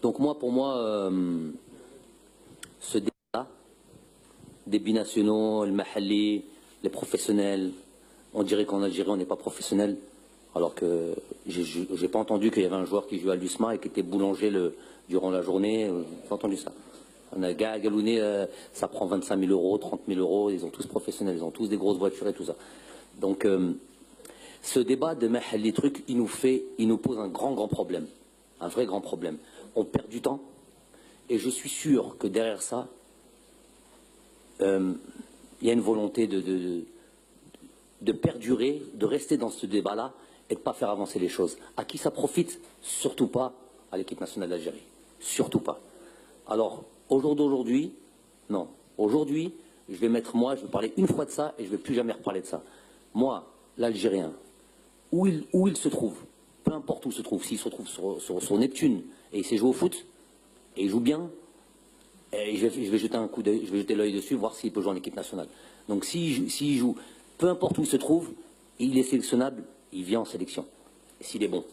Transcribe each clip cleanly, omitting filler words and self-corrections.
Donc moi, pour moi, ce débat des binationaux, le mahalli, les professionnels, on dirait qu'en Algérie, on n'est pas professionnel, alors que j'ai pas entendu qu'il y avait un joueur qui jouait à l'USMA et qui était boulanger durant la journée. J'ai entendu ça. On a gars à Galouné, ça prend 25 000 euros, 30 000 euros, ils sont tous professionnels, ils ont tous des grosses voitures et tout ça. Donc, ce débat de mahalli truc, il nous pose un grand problème, un vrai grand problème. On perd du temps, et je suis sûr que derrière ça, il y a une volonté de perdurer, de rester dans ce débat-là et de ne pas faire avancer les choses. À qui ça profite? Surtout pas à l'équipe nationale d'Algérie. Surtout pas. Alors, aujourd'hui, non. Aujourd'hui, je vais parler une fois de ça et je ne vais plus jamais reparler de ça. Moi, l'Algérien, où il se trouve, peu importe où il se trouve, s'il se trouve sur Neptune et il sait jouer au foot, et il joue bien, et je vais jeter un coup d'œil, je vais jeter l'œil dessus, voir s'il peut jouer en équipe nationale. Donc s'il joue, peu importe où il se trouve, il est sélectionnable, il vient en sélection, s'il est bon.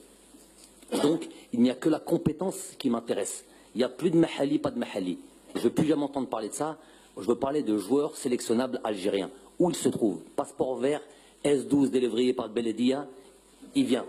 Donc il n'y a que la compétence qui m'intéresse. Il n'y a plus de mahalli, pas de mahalli. Je ne veux plus jamais entendre parler de ça. Je veux parler de joueurs sélectionnables algériens. Où il se trouve, passeport vert, S12 délivré par le Beledia, il vient.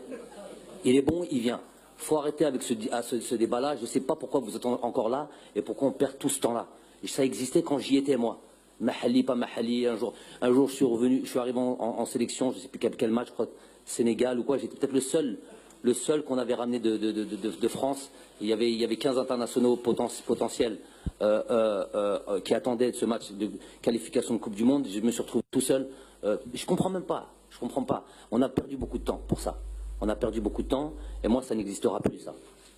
Il est bon, il vient. Il faut arrêter avec ce débat-là. Je ne sais pas pourquoi vous êtes encore là et pourquoi on perd tout ce temps-là. Ça existait quand j'y étais, moi. Mahalli, pas Mahalli. Un jour je suis arrivé en sélection, je ne sais plus quel match, je crois, Sénégal ou quoi. J'étais peut-être le seul qu'on avait ramené de France. Il y avait 15 internationaux potentiels qui attendaient ce match de qualification de Coupe du Monde. Je me suis retrouvé tout seul. Je comprends même pas. Je comprends pas. On a perdu beaucoup de temps pour ça. On a perdu beaucoup de temps, et moi, ça n'existera plus, ça.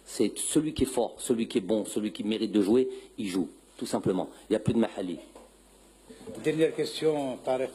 C'est celui qui est fort, celui qui est bon, celui qui mérite de jouer, il joue, tout simplement. Il n'y a plus de mahalli. Dernière question, Tarek.